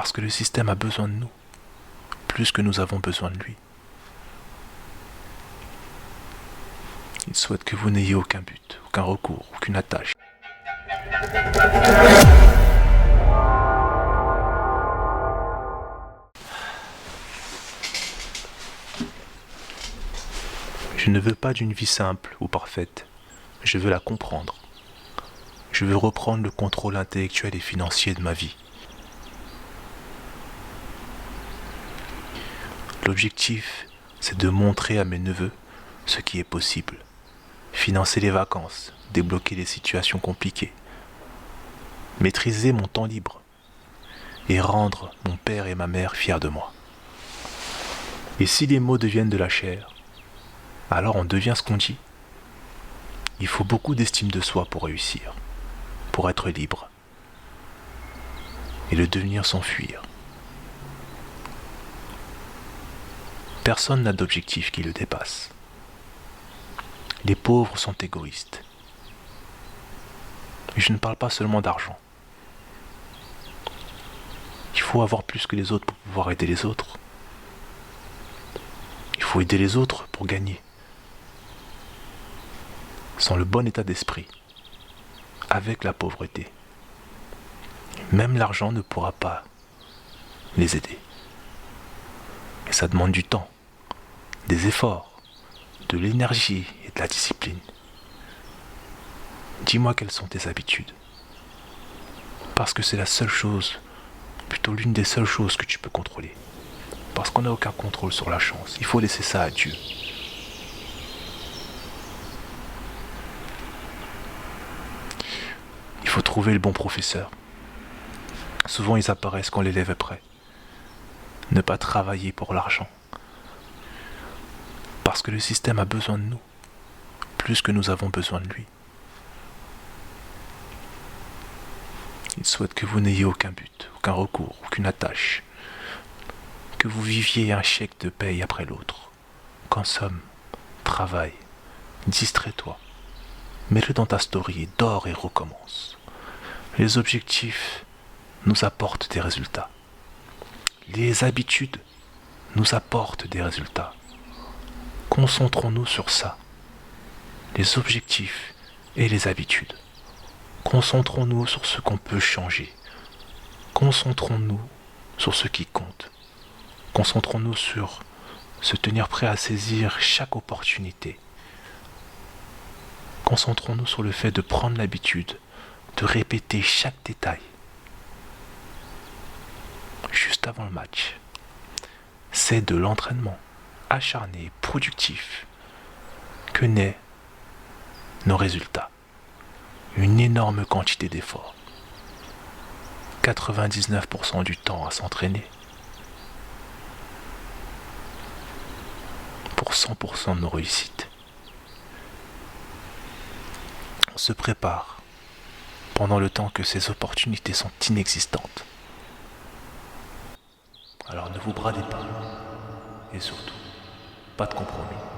Parce que le système a besoin de nous, plus que nous avons besoin de lui. Il souhaite que vous n'ayez aucun but, aucun recours, aucune attache. Je ne veux pas d'une vie simple ou parfaite. Je veux la comprendre. Je veux reprendre le contrôle intellectuel et financier de ma vie. L'objectif, c'est de montrer à mes neveux ce qui est possible. Financer les vacances, débloquer les situations compliquées, maîtriser mon temps libre et rendre mon père et ma mère fiers de moi. Et si les mots deviennent de la chair, alors on devient ce qu'on dit. Il faut beaucoup d'estime de soi pour réussir, pour être libre. Et le devenir s'enfuir. Personne n'a d'objectif qui le dépasse. Les pauvres sont égoïstes. Et je ne parle pas seulement d'argent. Il faut avoir plus que les autres pour pouvoir aider les autres. Il faut aider les autres pour gagner. Sans le bon état d'esprit, avec la pauvreté, même l'argent ne pourra pas les aider. Et ça demande du temps, des efforts, de l'énergie et de la discipline. Dis-moi quelles sont tes habitudes. Parce que c'est la seule chose, plutôt l'une des seules choses que tu peux contrôler. Parce qu'on n'a aucun contrôle sur la chance. Il faut laisser ça à Dieu. Il faut trouver le bon professeur. Souvent ils apparaissent quand l'élève est prêt. Ne pas travailler pour l'argent. Parce que le système a besoin de nous, plus que nous avons besoin de lui. Il souhaite que vous n'ayez aucun but, aucun recours, aucune attache. Que vous viviez un chèque de paye après l'autre. Consomme, travaille, distrais-toi. Mets-le dans ta story et dors et recommence. Les objectifs nous apportent des résultats. Les habitudes nous apportent des résultats. Concentrons-nous sur ça. Les objectifs et les habitudes. Concentrons-nous sur ce qu'on peut changer. Concentrons-nous sur ce qui compte. Concentrons-nous sur se tenir prêt à saisir chaque opportunité. Concentrons-nous sur le fait de prendre l'habitude de répéter chaque détail. Juste avant le match. C'est de l'entraînement acharné et productif que naît nos résultats. Une énorme quantité d'efforts. 99% du temps à s'entraîner. Pour 100% de nos réussites. On se prépare pendant le temps que ces opportunités sont inexistantes. Alors ne vous bradez pas. Et surtout, pas de compromis.